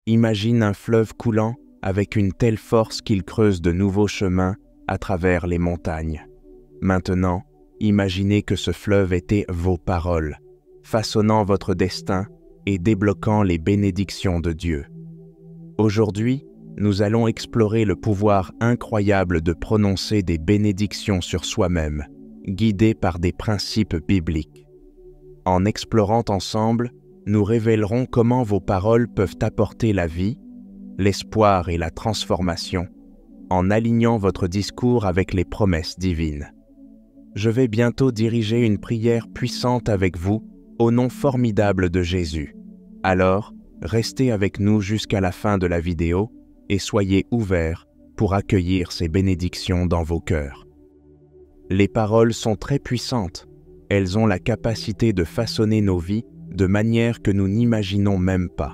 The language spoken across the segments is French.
Imagine un fleuve coulant avec une telle force qu'il creuse de nouveaux chemins à travers les montagnes. Maintenant, imaginez que ce fleuve était vos paroles, façonnant votre destin et débloquant les bénédictions de Dieu. Aujourd'hui, nous allons explorer le pouvoir incroyable de prononcer des bénédictions sur soi-même, guidés par des principes bibliques. En explorant ensemble, nous révélerons comment vos paroles peuvent apporter la vie, l'espoir et la transformation, en alignant votre discours avec les promesses divines. Je vais bientôt diriger une prière puissante avec vous au nom formidable de Jésus. Alors, restez avec nous jusqu'à la fin de la vidéo et soyez ouverts pour accueillir ces bénédictions dans vos cœurs. Les paroles sont très puissantes. Elles ont la capacité de façonner nos vies de manière que nous n'imaginons même pas.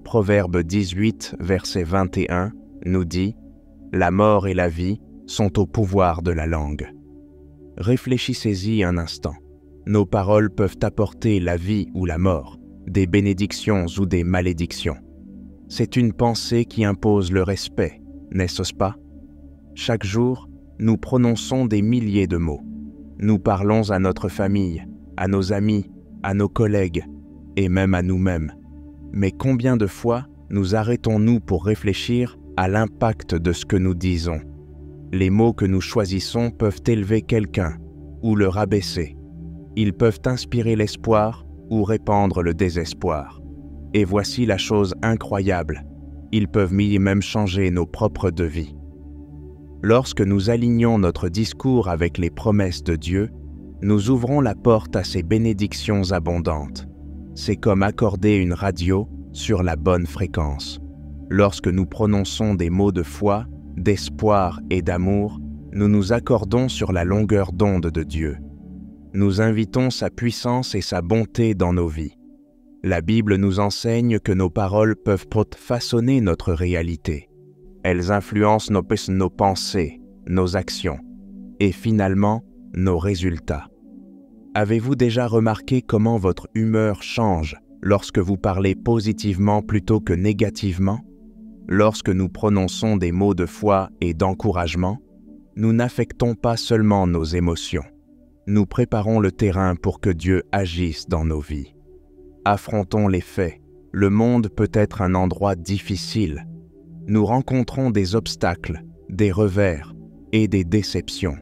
Proverbe 18, verset 21, nous dit « La mort et la vie sont au pouvoir de la langue ». Réfléchissez-y un instant. Nos paroles peuvent apporter la vie ou la mort, des bénédictions ou des malédictions. C'est une pensée qui impose le respect, n'est-ce pas? Chaque jour, nous prononçons des milliers de mots. Nous parlons à notre famille, à nos amis, à nos collègues et même à nous-mêmes. Mais combien de fois nous arrêtons-nous pour réfléchir à l'impact de ce que nous disons? Les mots que nous choisissons peuvent élever quelqu'un ou le rabaisser. Ils peuvent inspirer l'espoir ou répandre le désespoir. Et voici la chose incroyable, ils peuvent même changer nos propres vies. Lorsque nous alignons notre discours avec les promesses de Dieu, nous ouvrons la porte à ces bénédictions abondantes. C'est comme accorder une radio sur la bonne fréquence. Lorsque nous prononçons des mots de foi, d'espoir et d'amour, nous nous accordons sur la longueur d'onde de Dieu. Nous invitons sa puissance et sa bonté dans nos vies. La Bible nous enseigne que nos paroles peuvent façonner notre réalité. Elles influencent nos pensées, nos actions et finalement nos résultats. Avez-vous déjà remarqué comment votre humeur change lorsque vous parlez positivement plutôt que négativement? Lorsque nous prononçons des mots de foi et d'encouragement, nous n'affectons pas seulement nos émotions. Nous préparons le terrain pour que Dieu agisse dans nos vies. Affrontons les faits. Le monde peut être un endroit difficile. Nous rencontrons des obstacles, des revers et des déceptions.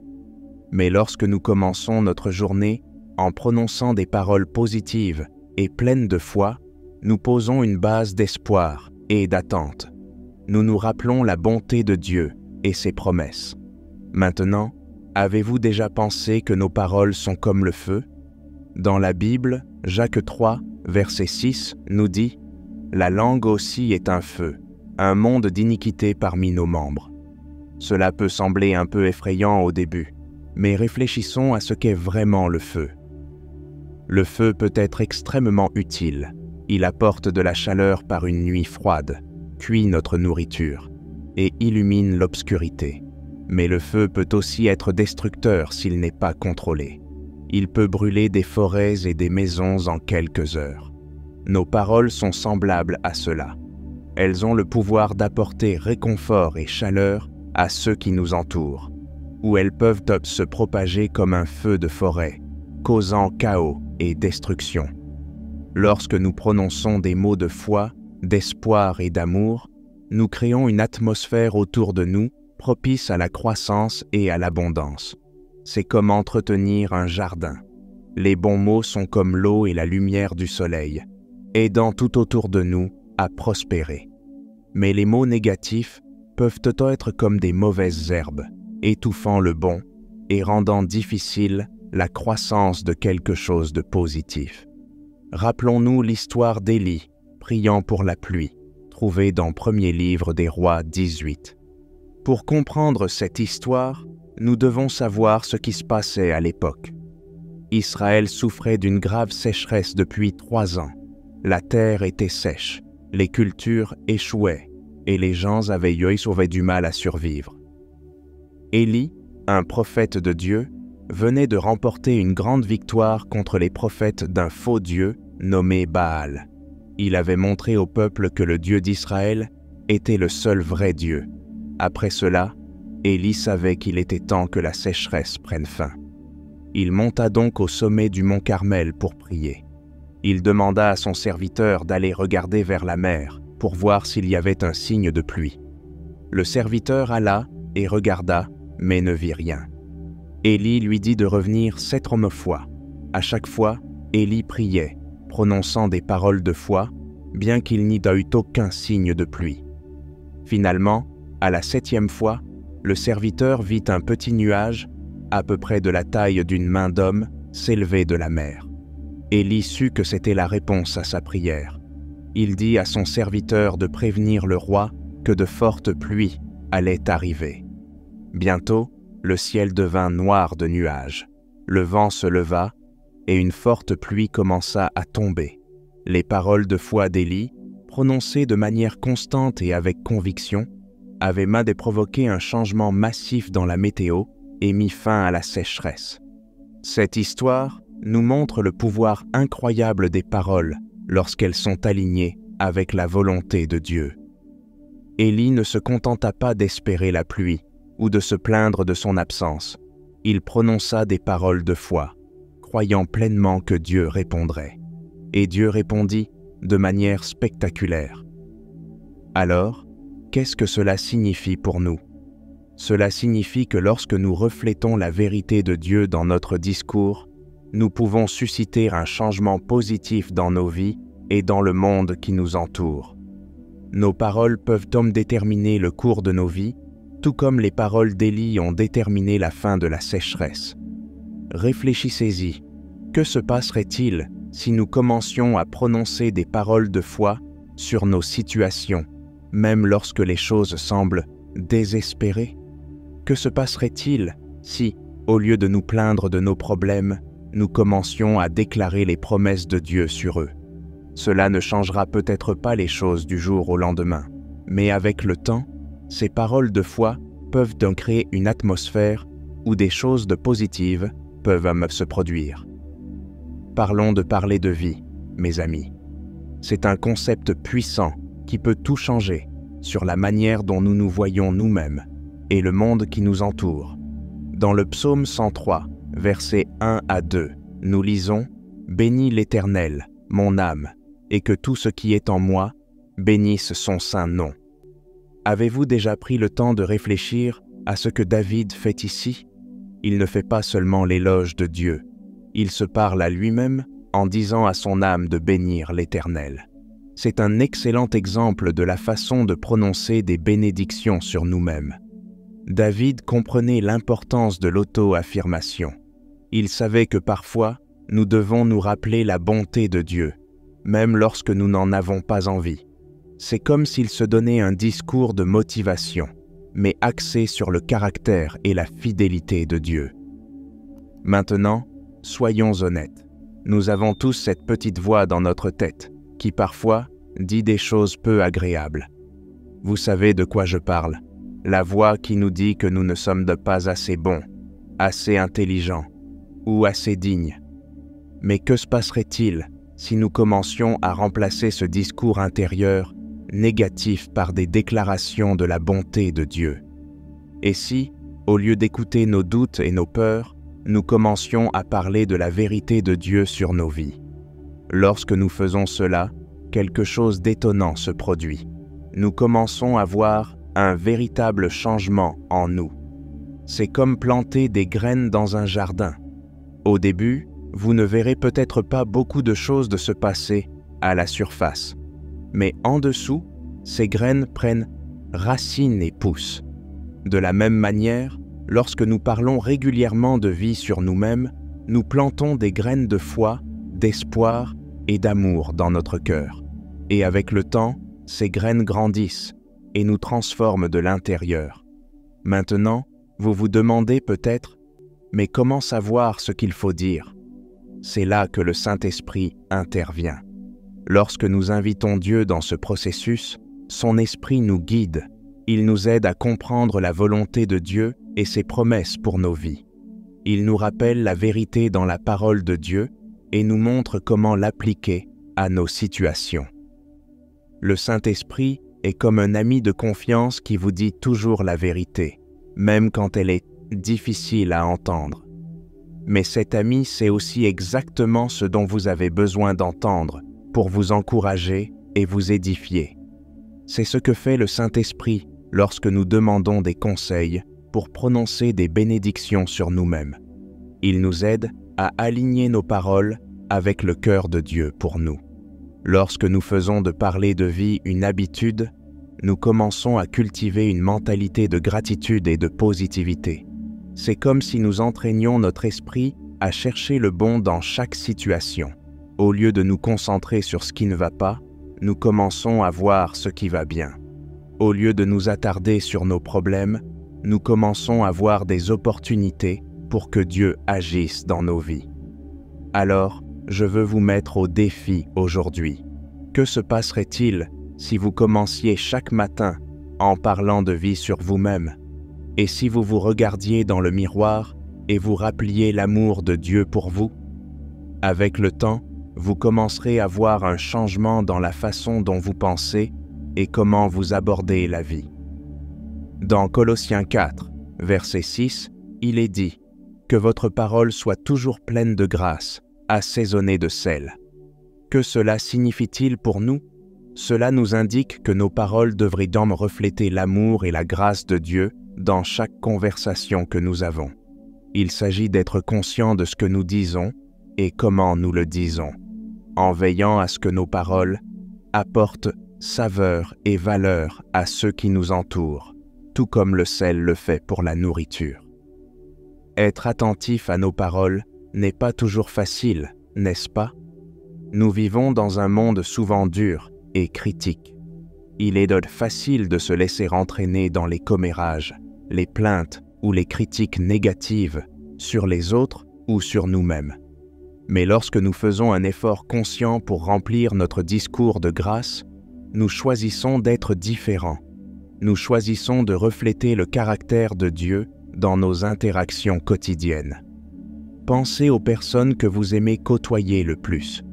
Mais lorsque nous commençons notre journée en prononçant des paroles positives et pleines de foi, nous posons une base d'espoir et d'attente. Nous nous rappelons la bonté de Dieu et ses promesses. Maintenant, avez-vous déjà pensé que nos paroles sont comme le feu? Dans la Bible, Jacques 3, verset 6 nous dit « La langue aussi est un feu, un monde d'iniquité parmi nos membres. » Cela peut sembler un peu effrayant au début, mais réfléchissons à ce qu'est vraiment le feu. Le feu peut être extrêmement utile. Il apporte de la chaleur par une nuit froide, cuit notre nourriture et illumine l'obscurité. Mais le feu peut aussi être destructeur s'il n'est pas contrôlé. Il peut brûler des forêts et des maisons en quelques heures. Nos paroles sont semblables à cela. Elles ont le pouvoir d'apporter réconfort et chaleur à ceux qui nous entourent, ou elles peuvent se propager comme un feu de forêt, causant chaos et destruction. Lorsque nous prononçons des mots de foi, d'espoir et d'amour, nous créons une atmosphère autour de nous propice à la croissance et à l'abondance. C'est comme entretenir un jardin. Les bons mots sont comme l'eau et la lumière du soleil, aidant tout autour de nous à prospérer. Mais les mots négatifs peuvent être comme des mauvaises herbes, étouffant le bon et rendant difficile la croissance de quelque chose de positif. Rappelons-nous l'histoire d'Élie, priant pour la pluie, trouvée dans Premier Livre des Rois 18. Pour comprendre cette histoire, nous devons savoir ce qui se passait à l'époque. Israël souffrait d'une grave sécheresse depuis 3 ans. La terre était sèche, les cultures échouaient et les gens avaient du mal à survivre. Élie, un prophète de Dieu, venait de remporter une grande victoire contre les prophètes d'un faux Dieu nommé Baal. Il avait montré au peuple que le Dieu d'Israël était le seul vrai Dieu. Après cela, Élie savait qu'il était temps que la sécheresse prenne fin. Il monta donc au sommet du mont Carmel pour prier. Il demanda à son serviteur d'aller regarder vers la mer pour voir s'il y avait un signe de pluie. Le serviteur alla et regarda, mais ne vit rien. Élie lui dit de revenir 7 fois. À chaque fois, Élie priait, prononçant des paroles de foi, bien qu'il n'y eût aucun signe de pluie. Finalement, à la 7e fois, le serviteur vit un petit nuage, à peu près de la taille d'une main d'homme, s'élever de la mer. Élie sut que c'était la réponse à sa prière. Il dit à son serviteur de prévenir le roi que de fortes pluies allaient arriver. Bientôt, le ciel devint noir de nuages. Le vent se leva et une forte pluie commença à tomber. Les paroles de foi d'Élie, prononcées de manière constante et avec conviction, avaient provoqué un changement massif dans la météo et mis fin à la sécheresse. Cette histoire nous montre le pouvoir incroyable des paroles lorsqu'elles sont alignées avec la volonté de Dieu. Élie ne se contenta pas d'espérer la pluie ou de se plaindre de son absence. Il prononça des paroles de foi, croyant pleinement que Dieu répondrait. Et Dieu répondit de manière spectaculaire. Alors, qu'est-ce que cela signifie pour nous? Cela signifie que lorsque nous reflétons la vérité de Dieu dans notre discours, nous pouvons susciter un changement positif dans nos vies et dans le monde qui nous entoure. Nos paroles peuvent déterminer le cours de nos vies, tout comme les paroles d'Élie ont déterminé la fin de la sécheresse. Réfléchissez-y. Que se passerait-il si nous commencions à prononcer des paroles de foi sur nos situations, même lorsque les choses semblent désespérées? Que se passerait-il si, au lieu de nous plaindre de nos problèmes, nous commencions à déclarer les promesses de Dieu sur eux? Cela ne changera peut-être pas les choses du jour au lendemain, mais avec le temps, ces paroles de foi peuvent créer une atmosphère où des choses positives peuvent se produire. Parlons de parler de vie, mes amis. C'est un concept puissant qui peut tout changer sur la manière dont nous nous voyons nous-mêmes et le monde qui nous entoure. Dans le psaume 103, versets 1 à 2, nous lisons « Bénis l'Éternel, mon âme, et que tout ce qui est en moi bénisse son saint nom. » Avez-vous déjà pris le temps de réfléchir à ce que David fait ici? Il ne fait pas seulement l'éloge de Dieu, il se parle à lui-même en disant à son âme de bénir l'Éternel. C'est un excellent exemple de la façon de prononcer des bénédictions sur nous-mêmes. David comprenait l'importance de l'auto-affirmation. Il savait que parfois, nous devons nous rappeler la bonté de Dieu, même lorsque nous n'en avons pas envie. C'est comme s'il se donnait un discours de motivation, mais axé sur le caractère et la fidélité de Dieu. Maintenant, soyons honnêtes. Nous avons tous cette petite voix dans notre tête, qui parfois dit des choses peu agréables. Vous savez de quoi je parle. La voix qui nous dit que nous ne sommes pas assez bons, assez intelligents ou assez dignes. Mais que se passerait-il si nous commencions à remplacer ce discours intérieur négatif par des déclarations de la bonté de Dieu? Et si, au lieu d'écouter nos doutes et nos peurs, nous commencions à parler de la vérité de Dieu sur nos vies? Lorsque nous faisons cela, quelque chose d'étonnant se produit. Nous commençons à voir un véritable changement en nous. C'est comme planter des graines dans un jardin. Au début, vous ne verrez peut-être pas beaucoup de choses se passer à la surface. Mais en dessous, ces graines prennent racine et poussent. De la même manière, lorsque nous parlons régulièrement de vie sur nous-mêmes, nous plantons des graines de foi, d'espoir et d'amour dans notre cœur. Et avec le temps, ces graines grandissent et nous transforment de l'intérieur. Maintenant, vous vous demandez peut-être, mais comment savoir ce qu'il faut dire? C'est là que le Saint-Esprit intervient. Lorsque nous invitons Dieu dans ce processus, son Esprit nous guide. Il nous aide à comprendre la volonté de Dieu et ses promesses pour nos vies. Il nous rappelle la vérité dans la parole de Dieu et nous montre comment l'appliquer à nos situations. Le Saint-Esprit est comme un ami de confiance qui vous dit toujours la vérité, même quand elle est difficile à entendre. Mais cet ami sait aussi exactement ce dont vous avez besoin d'entendre pour vous encourager et vous édifier. C'est ce que fait le Saint-Esprit lorsque nous demandons des conseils pour prononcer des bénédictions sur nous-mêmes. Il nous aide à aligner nos paroles avec le cœur de Dieu pour nous. Lorsque nous faisons de parler de vie une habitude, nous commençons à cultiver une mentalité de gratitude et de positivité. C'est comme si nous entraînions notre esprit à chercher le bon dans chaque situation. Au lieu de nous concentrer sur ce qui ne va pas, nous commençons à voir ce qui va bien. Au lieu de nous attarder sur nos problèmes, nous commençons à voir des opportunités pour que Dieu agisse dans nos vies. Alors, je veux vous mettre au défi aujourd'hui. Que se passerait-il si vous commenciez chaque matin en parlant de vie sur vous-même? Et si vous vous regardiez dans le miroir et vous rappeliez l'amour de Dieu pour vous? Avec le temps, vous commencerez à voir un changement dans la façon dont vous pensez et comment vous abordez la vie. Dans Colossiens 4, verset 6, il est dit « Que votre parole soit toujours pleine de grâce, assaisonnée de sel. » Que cela signifie-t-il pour nous? Cela nous indique que nos paroles devraient donc refléter l'amour et la grâce de Dieu dans chaque conversation que nous avons. Il s'agit d'être conscient de ce que nous disons et comment nous le disons, en veillant à ce que nos paroles apportent saveur et valeur à ceux qui nous entourent, tout comme le sel le fait pour la nourriture. Être attentif à nos paroles n'est pas toujours facile, n'est-ce pas? Nous vivons dans un monde souvent dur et critique. Il est donc facile de se laisser entraîner dans les commérages, les plaintes ou les critiques négatives sur les autres ou sur nous-mêmes. Mais lorsque nous faisons un effort conscient pour remplir notre discours de grâce, nous choisissons d'être différents. Nous choisissons de refléter le caractère de Dieu dans nos interactions quotidiennes. Pensez aux personnes que vous aimez côtoyer le plus.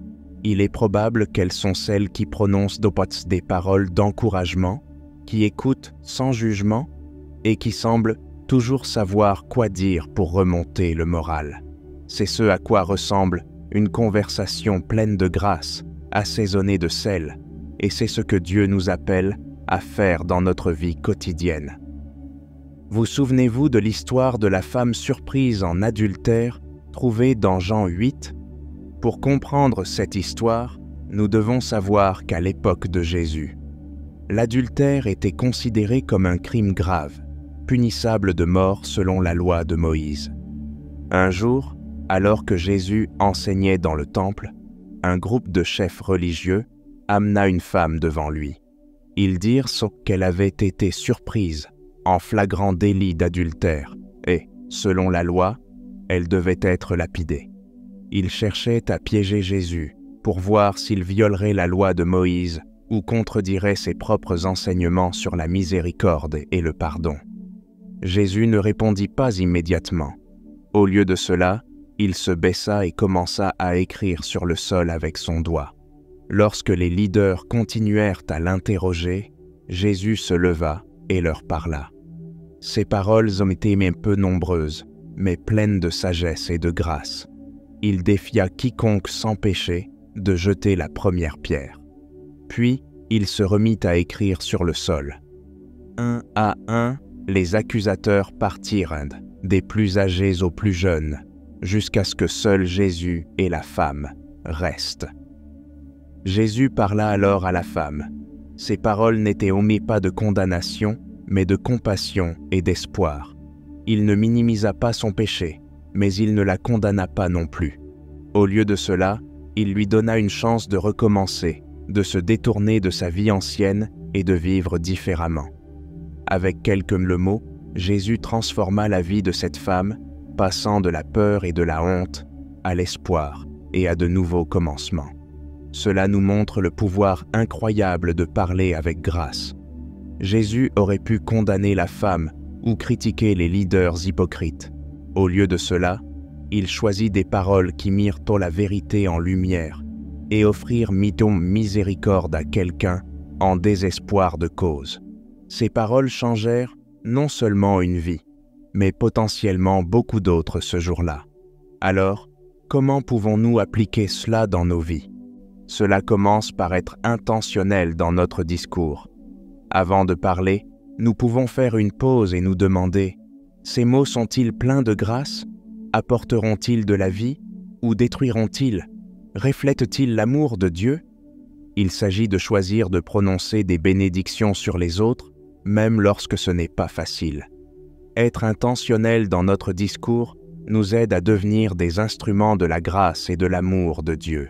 Il est probable qu'elles sont celles qui prononcent des paroles d'encouragement, qui écoutent sans jugement et qui semblent toujours savoir quoi dire pour remonter le moral. C'est ce à quoi ressemble une conversation pleine de grâce, assaisonnée de sel, et c'est ce que Dieu nous appelle à faire dans notre vie quotidienne. Vous souvenez-vous de l'histoire de la femme surprise en adultère trouvée dans Jean 8? Pour comprendre cette histoire, nous devons savoir qu'à l'époque de Jésus, l'adultère était considéré comme un crime grave, punissable de mort selon la loi de Moïse. Un jour, alors que Jésus enseignait dans le temple, un groupe de chefs religieux amena une femme devant lui. Ils dirent qu'elle avait été surprise en flagrant délit d'adultère et, selon la loi, elle devait être lapidée. Ils cherchaient à piéger Jésus pour voir s'il violerait la loi de Moïse ou contredirait ses propres enseignements sur la miséricorde et le pardon. Jésus ne répondit pas immédiatement. Au lieu de cela, il se baissa et commença à écrire sur le sol avec son doigt. Lorsque les leaders continuèrent à l'interroger, Jésus se leva et leur parla. Ses paroles ont été un peu nombreuses, mais pleines de sagesse et de grâce. Il défia quiconque sans péché de jeter la première pierre. Puis, il se remit à écrire sur le sol. Un à un, les accusateurs partirent, des plus âgés aux plus jeunes, jusqu'à ce que seul Jésus et la femme restent. Jésus parla alors à la femme. Ses paroles n'étaient omis pas de condamnation, mais de compassion et d'espoir. Il ne minimisa pas son péché, mais il ne la condamna pas non plus. Au lieu de cela, il lui donna une chance de recommencer, de se détourner de sa vie ancienne et de vivre différemment. Avec quelques mots, Jésus transforma la vie de cette femme, passant de la peur et de la honte à l'espoir et à de nouveaux commencements. Cela nous montre le pouvoir incroyable de parler avec grâce. Jésus aurait pu condamner la femme ou critiquer les leaders hypocrites. Au lieu de cela, il choisit des paroles qui mirent la vérité en lumière et offrirent miséricorde à quelqu'un en désespoir de cause. Ces paroles changèrent non seulement une vie, mais potentiellement beaucoup d'autres ce jour-là. Alors, comment pouvons-nous appliquer cela dans nos vies? Cela commence par être intentionnel dans notre discours. Avant de parler, nous pouvons faire une pause et nous demander « Ces mots sont-ils pleins de grâce? Apporteront-ils de la vie? Ou détruiront-ils? Reflètent-ils l'amour de Dieu ?» Il s'agit de choisir de prononcer des bénédictions sur les autres, même lorsque ce n'est pas facile. Être intentionnel dans notre discours nous aide à devenir des instruments de la grâce et de l'amour de Dieu.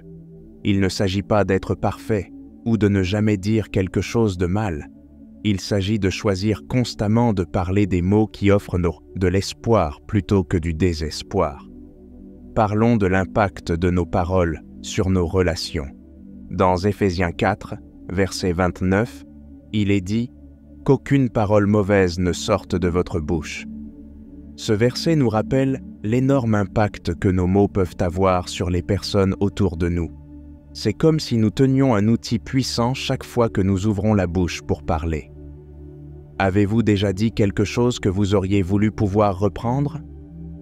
Il ne s'agit pas d'être parfait ou de ne jamais dire quelque chose de mal. Il s'agit de choisir constamment de parler des mots qui offrent de l'espoir plutôt que du désespoir. Parlons de l'impact de nos paroles sur nos relations. Dans Éphésiens 4, verset 29, il est dit « Qu'aucune parole mauvaise ne sorte de votre bouche ». Ce verset nous rappelle l'énorme impact que nos mots peuvent avoir sur les personnes autour de nous. C'est comme si nous tenions un outil puissant chaque fois que nous ouvrons la bouche pour parler. Avez-vous déjà dit quelque chose que vous auriez voulu pouvoir reprendre?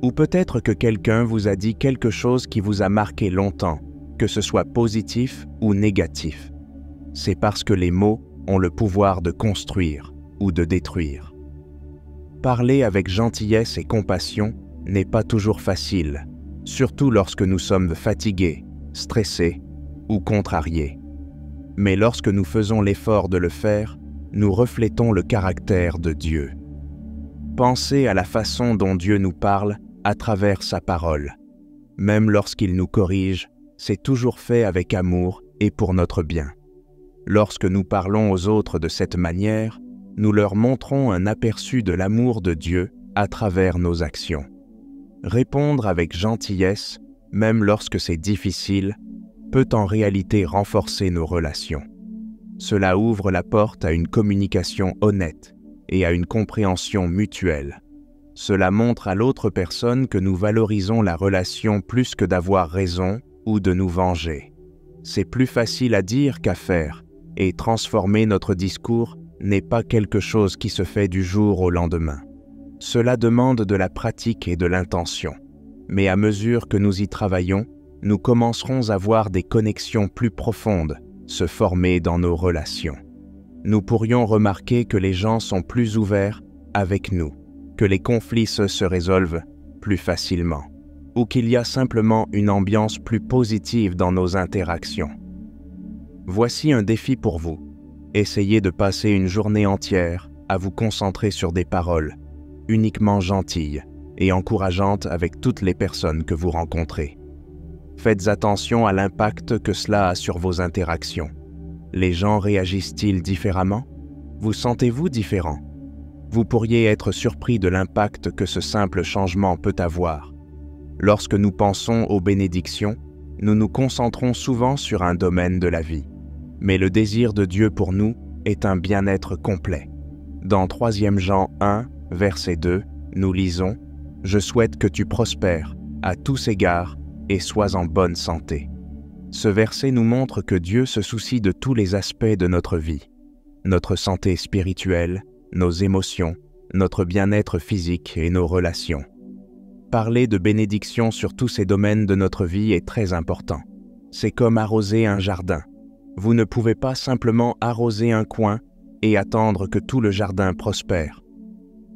Ou peut-être que quelqu'un vous a dit quelque chose qui vous a marqué longtemps, que ce soit positif ou négatif. C'est parce que les mots ont le pouvoir de construire ou de détruire. Parler avec gentillesse et compassion n'est pas toujours facile, surtout lorsque nous sommes fatigués, stressés ou contrariés. Mais lorsque nous faisons l'effort de le faire, nous reflétons le caractère de Dieu. Pensez à la façon dont Dieu nous parle à travers sa parole. Même lorsqu'il nous corrige, c'est toujours fait avec amour et pour notre bien. Lorsque nous parlons aux autres de cette manière, nous leur montrons un aperçu de l'amour de Dieu à travers nos actions. Répondre avec gentillesse, même lorsque c'est difficile, peut en réalité renforcer nos relations. Cela ouvre la porte à une communication honnête et à une compréhension mutuelle. Cela montre à l'autre personne que nous valorisons la relation plus que d'avoir raison ou de nous venger. C'est plus facile à dire qu'à faire, et transformer notre discours n'est pas quelque chose qui se fait du jour au lendemain. Cela demande de la pratique et de l'intention. Mais à mesure que nous y travaillons, nous commencerons à voir des connexions plus profondes se former dans nos relations. Nous pourrions remarquer que les gens sont plus ouverts avec nous, que les conflits se résolvent plus facilement, ou qu'il y a simplement une ambiance plus positive dans nos interactions. Voici un défi pour vous. Essayez de passer une journée entière à vous concentrer sur des paroles uniquement gentilles et encourageantes avec toutes les personnes que vous rencontrez. Faites attention à l'impact que cela a sur vos interactions. Les gens réagissent-ils différemment? Vous sentez-vous différent? Vous pourriez être surpris de l'impact que ce simple changement peut avoir. Lorsque nous pensons aux bénédictions, nous nous concentrons souvent sur un domaine de la vie. Mais le désir de Dieu pour nous est un bien-être complet. Dans 3 Jean 1, verset 2, nous lisons « Je souhaite que tu prospères à tous égards et sois en bonne santé. » Ce verset nous montre que Dieu se soucie de tous les aspects de notre vie, notre santé spirituelle, nos émotions, notre bien-être physique et nos relations. Parler de bénédiction sur tous ces domaines de notre vie est très important. C'est comme arroser un jardin. Vous ne pouvez pas simplement arroser un coin et attendre que tout le jardin prospère.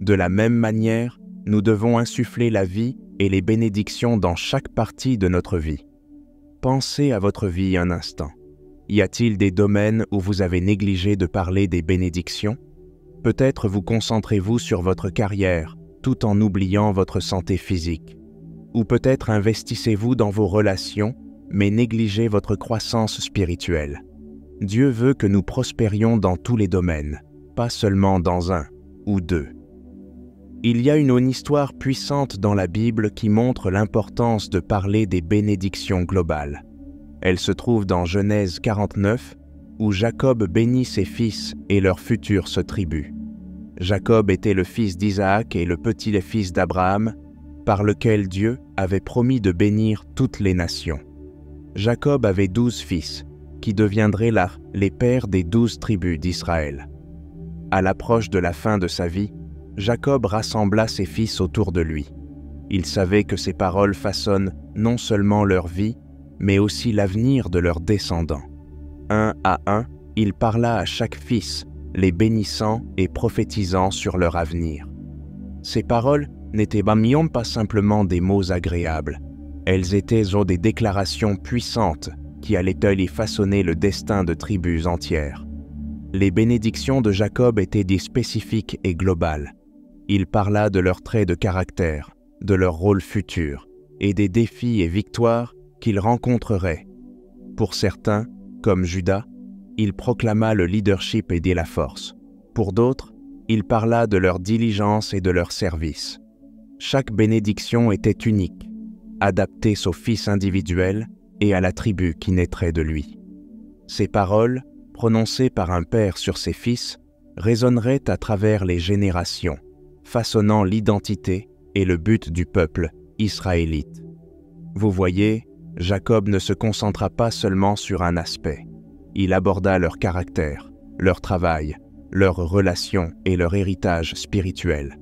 De la même manière, nous devons insuffler la vie et les bénédictions dans chaque partie de notre vie. Pensez à votre vie un instant. Y a-t-il des domaines où vous avez négligé de parler des bénédictions? Peut-être vous concentrez-vous sur votre carrière, tout en oubliant votre santé physique. Ou peut-être investissez-vous dans vos relations, mais négligez votre croissance spirituelle. Dieu veut que nous prospérions dans tous les domaines, pas seulement dans un ou deux. Il y a une histoire puissante dans la Bible qui montre l'importance de parler des bénédictions globales. Elle se trouve dans Genèse 49, où Jacob bénit ses fils et leurs futures tribus. Jacob était le fils d'Isaac et le petit-fils d'Abraham, par lequel Dieu avait promis de bénir toutes les nations. Jacob avait 12 fils, qui deviendraient là les pères des 12 tribus d'Israël. À l'approche de la fin de sa vie, Jacob rassembla ses fils autour de lui. Il savait que ces paroles façonnent non seulement leur vie, mais aussi l'avenir de leurs descendants. Un à un, il parla à chaque fils, les bénissant et prophétisant sur leur avenir. Ces paroles n'étaient pas simplement des mots agréables, elles étaient des déclarations puissantes qui allaient y façonner le destin de tribus entières. Les bénédictions de Jacob étaient des spécifiques et globales. Il parla de leurs traits de caractère, de leur rôle futur et des défis et victoires qu'ils rencontreraient. Pour certains, comme Judas, il proclama le leadership et la force. Pour d'autres, il parla de leur diligence et de leur service. Chaque bénédiction était unique, adaptée au fils individuel et à la tribu qui naîtrait de lui. Ces paroles, prononcées par un père sur ses fils, résonneraient à travers les générations, façonnant l'identité et le but du peuple israélite. Vous voyez, Jacob ne se concentra pas seulement sur un aspect. Il aborda leur caractère, leur travail, leurs relations et leur héritage spirituel.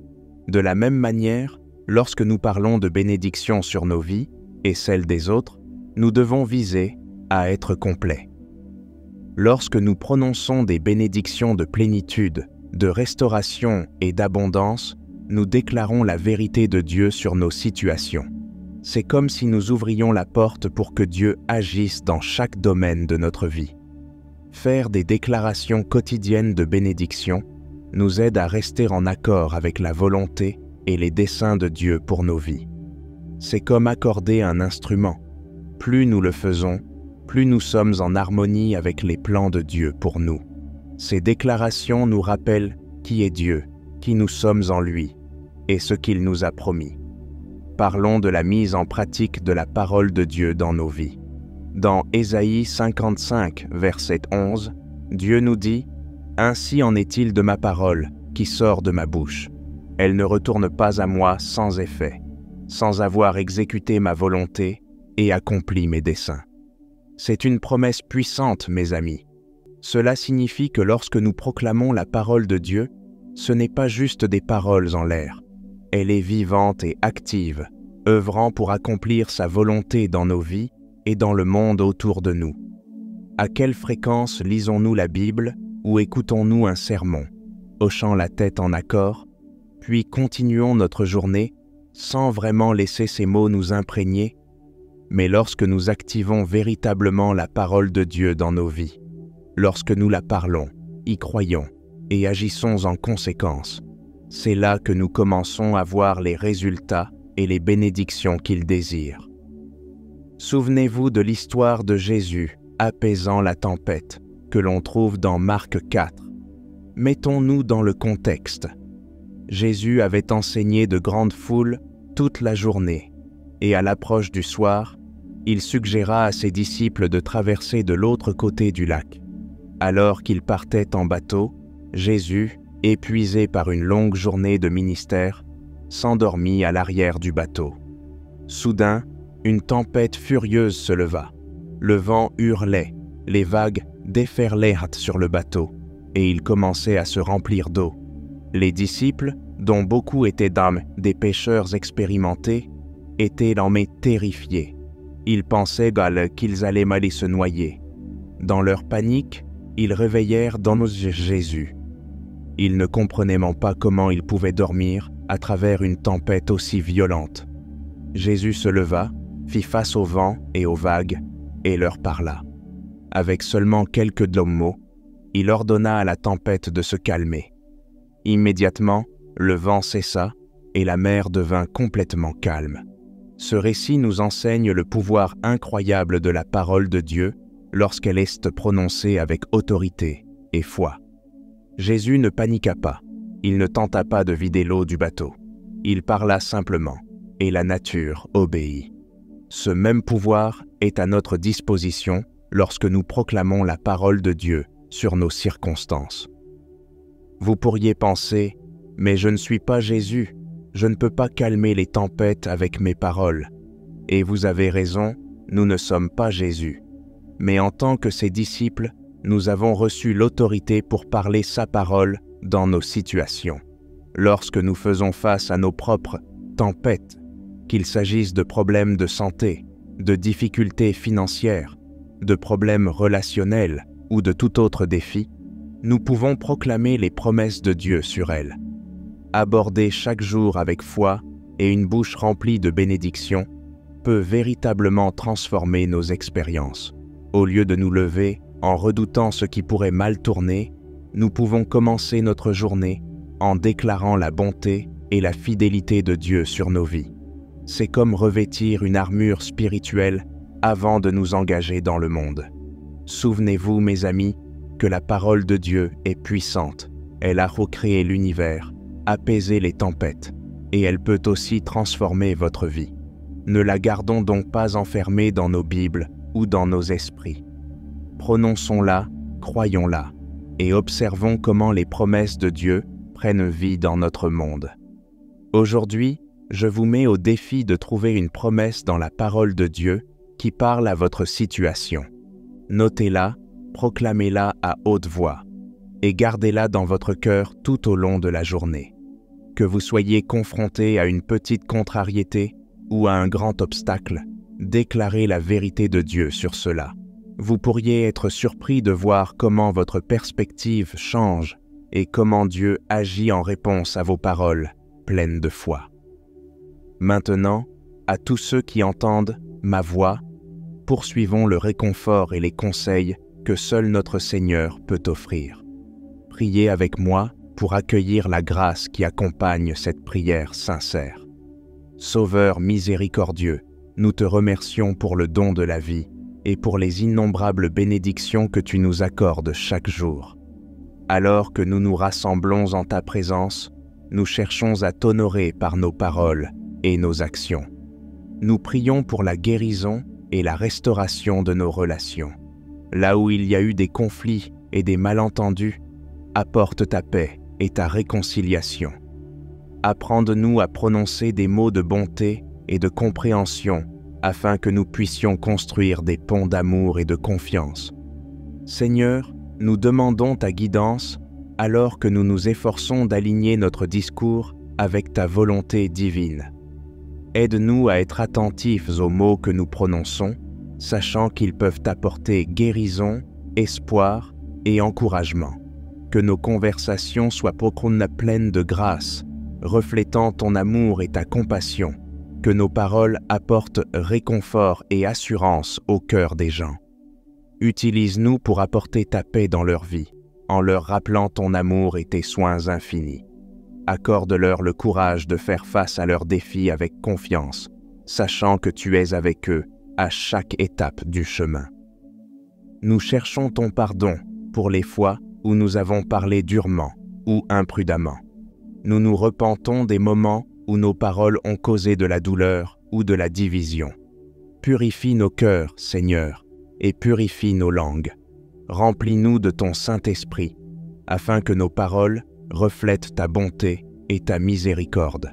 De la même manière, lorsque nous parlons de bénédiction sur nos vies et celles des autres, nous devons viser à être complets. Lorsque nous prononçons des bénédictions de plénitude, de restauration et d'abondance, nous déclarons la vérité de Dieu sur nos situations. C'est comme si nous ouvrions la porte pour que Dieu agisse dans chaque domaine de notre vie. Faire des déclarations quotidiennes de bénédiction nous aide à rester en accord avec la volonté et les desseins de Dieu pour nos vies. C'est comme accorder un instrument. Plus nous le faisons, plus nous sommes en harmonie avec les plans de Dieu pour nous. Ces déclarations nous rappellent qui est Dieu, qui nous sommes en lui, et ce qu'il nous a promis. Parlons de la mise en pratique de la parole de Dieu dans nos vies. Dans Ésaïe 55, verset 11, Dieu nous dit « Ainsi en est-il de ma parole qui sort de ma bouche. Elle ne retourne pas à moi sans effet, sans avoir exécuté ma volonté et accompli mes desseins. » C'est une promesse puissante, mes amis. Cela signifie que lorsque nous proclamons la parole de Dieu, ce n'est pas juste des paroles en l'air. Elle est vivante et active, œuvrant pour accomplir sa volonté dans nos vies et dans le monde autour de nous. À quelle fréquence lisons-nous la Bible ou écoutons-nous un sermon, hochant la tête en accord, puis continuons notre journée sans vraiment laisser ces mots nous imprégner, mais lorsque nous activons véritablement la parole de Dieu dans nos vies, lorsque nous la parlons, y croyons et agissons en conséquence, c'est là que nous commençons à voir les résultats et les bénédictions qu'il désire. Souvenez-vous de l'histoire de Jésus apaisant la tempête que l'on trouve dans Marc 4. Mettons-nous dans le contexte. Jésus avait enseigné de grandes foules toute la journée et à l'approche du soir, il suggéra à ses disciples de traverser de l'autre côté du lac. Alors qu'ils partaient en bateau, Jésus, épuisé par une longue journée de ministère, s'endormit à l'arrière du bateau. Soudain, une tempête furieuse se leva. Le vent hurlait, les vagues déferlaient sur le bateau, et il commençait à se remplir d'eau. Les disciples, dont beaucoup étaient des pêcheurs expérimentés, étaient terrifiés. Ils pensaient qu'ils allaient mal se noyer. Dans leur panique, ils réveillèrent Jésus. Ils ne comprenaient même pas comment ils pouvaient dormir à travers une tempête aussi violente. Jésus se leva, fit face au vent et aux vagues, et leur parla. Avec seulement quelques mots, il ordonna à la tempête de se calmer. Immédiatement, le vent cessa et la mer devint complètement calme. Ce récit nous enseigne le pouvoir incroyable de la parole de Dieu lorsqu'elle est prononcée avec autorité et foi. Jésus ne paniqua pas, il ne tenta pas de vider l'eau du bateau. Il parla simplement, et la nature obéit. Ce même pouvoir est à notre disposition lorsque nous proclamons la parole de Dieu sur nos circonstances. Vous pourriez penser, mais je ne suis pas Jésus, je ne peux pas calmer les tempêtes avec mes paroles. Et vous avez raison, nous ne sommes pas Jésus. mais en tant que ses disciples, nous avons reçu l'autorité pour parler sa parole dans nos situations. Lorsque nous faisons face à nos propres tempêtes, qu'il s'agisse de problèmes de santé, de difficultés financières, de problèmes relationnels ou de tout autre défi, nous pouvons proclamer les promesses de Dieu sur elles. Aborder chaque jour avec foi et une bouche remplie de bénédictions peut véritablement transformer nos expériences. Au lieu de nous lever en redoutant ce qui pourrait mal tourner, nous pouvons commencer notre journée en déclarant la bonté et la fidélité de Dieu sur nos vies. C'est comme revêtir une armure spirituelle avant de nous engager dans le monde. Souvenez-vous, mes amis, que la parole de Dieu est puissante. Elle a recréé l'univers, apaisé les tempêtes, et elle peut aussi transformer votre vie. Ne la gardons donc pas enfermée dans nos Bibles ou dans nos esprits. Prononçons-la, croyons-la, et observons comment les promesses de Dieu prennent vie dans notre monde. Aujourd'hui, je vous mets au défi de trouver une promesse dans la parole de Dieu qui parle à votre situation. Notez-la, proclamez-la à haute voix et gardez-la dans votre cœur tout au long de la journée. Que vous soyez confronté à une petite contrariété ou à un grand obstacle, déclarez la vérité de Dieu sur cela. Vous pourriez être surpris de voir comment votre perspective change et comment Dieu agit en réponse à vos paroles pleines de foi. Maintenant, à tous ceux qui entendent ma voix, poursuivons le réconfort et les conseils que seul notre Seigneur peut offrir. Priez avec moi pour accueillir la grâce qui accompagne cette prière sincère. Sauveur miséricordieux, nous te remercions pour le don de la vie et pour les innombrables bénédictions que tu nous accordes chaque jour. Alors que nous nous rassemblons en ta présence, nous cherchons à t'honorer par nos paroles et nos actions. Nous prions pour la guérison et la restauration de nos relations. Là où il y a eu des conflits et des malentendus, apporte ta paix et ta réconciliation. Apprends-nous à prononcer des mots de bonté et de compréhension afin que nous puissions construire des ponts d'amour et de confiance. Seigneur, nous demandons ta guidance alors que nous nous efforçons d'aligner notre discours avec ta volonté divine. Aide-nous à être attentifs aux mots que nous prononçons, sachant qu'ils peuvent apporter guérison, espoir et encouragement. Que nos conversations soient pleines de grâce, reflétant ton amour et ta compassion. Que nos paroles apportent réconfort et assurance au cœur des gens. Utilise-nous pour apporter ta paix dans leur vie, en leur rappelant ton amour et tes soins infinis. Accorde-leur le courage de faire face à leurs défis avec confiance, sachant que tu es avec eux à chaque étape du chemin. Nous cherchons ton pardon pour les fois où nous avons parlé durement ou imprudemment. Nous nous repentons des moments où nos paroles ont causé de la douleur ou de la division. Purifie nos cœurs, Seigneur, et purifie nos langues. Remplis-nous de ton Saint-Esprit, afin que nos paroles reflètent ta bonté et ta miséricorde.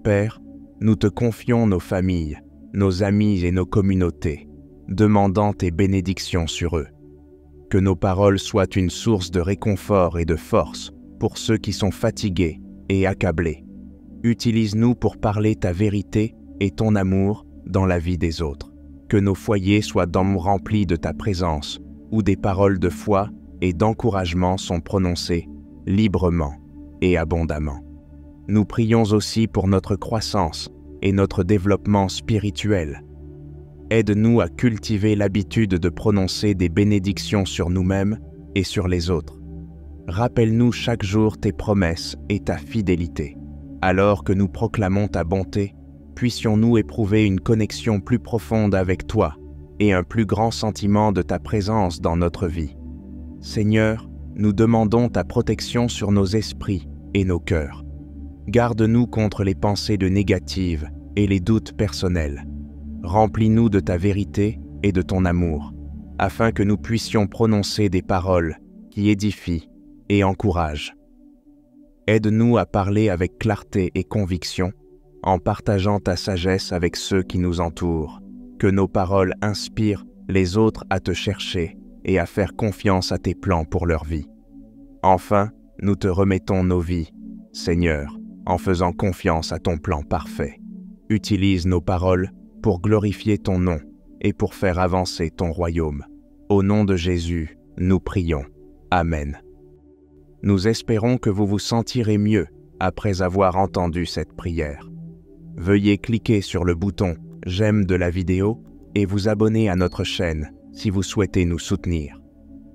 Père, nous te confions nos familles, nos amis et nos communautés, demandant tes bénédictions sur eux. Que nos paroles soient une source de réconfort et de force pour ceux qui sont fatigués et accablés. Utilise-nous pour parler ta vérité et ton amour dans la vie des autres. Que nos foyers soient remplis de ta présence, où des paroles de foi et d'encouragement sont prononcées librement et abondamment. Nous prions aussi pour notre croissance et notre développement spirituel. Aide-nous à cultiver l'habitude de prononcer des bénédictions sur nous-mêmes et sur les autres. Rappelle-nous chaque jour tes promesses et ta fidélité. Alors que nous proclamons ta bonté, puissions-nous éprouver une connexion plus profonde avec toi et un plus grand sentiment de ta présence dans notre vie. Seigneur, nous demandons ta protection sur nos esprits et nos cœurs. Garde-nous contre les pensées négatives et les doutes personnels. Remplis-nous de ta vérité et de ton amour, afin que nous puissions prononcer des paroles qui édifient et encouragent. Aide-nous à parler avec clarté et conviction, en partageant ta sagesse avec ceux qui nous entourent. Que nos paroles inspirent les autres à te chercher et à faire confiance à tes plans pour leur vie. Enfin, nous te remettons nos vies, Seigneur, en faisant confiance à ton plan parfait. Utilise nos paroles pour glorifier ton nom et pour faire avancer ton royaume. Au nom de Jésus, nous prions. Amen. Nous espérons que vous vous sentirez mieux après avoir entendu cette prière. Veuillez cliquer sur le bouton « J'aime » de la vidéo et vous abonner à notre chaîne si vous souhaitez nous soutenir.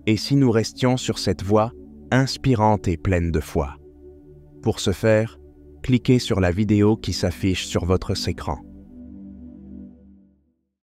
Et si nous restions sur cette voie inspirante et pleine de foi. Pour ce faire, cliquez sur la vidéo qui s'affiche sur votre écran.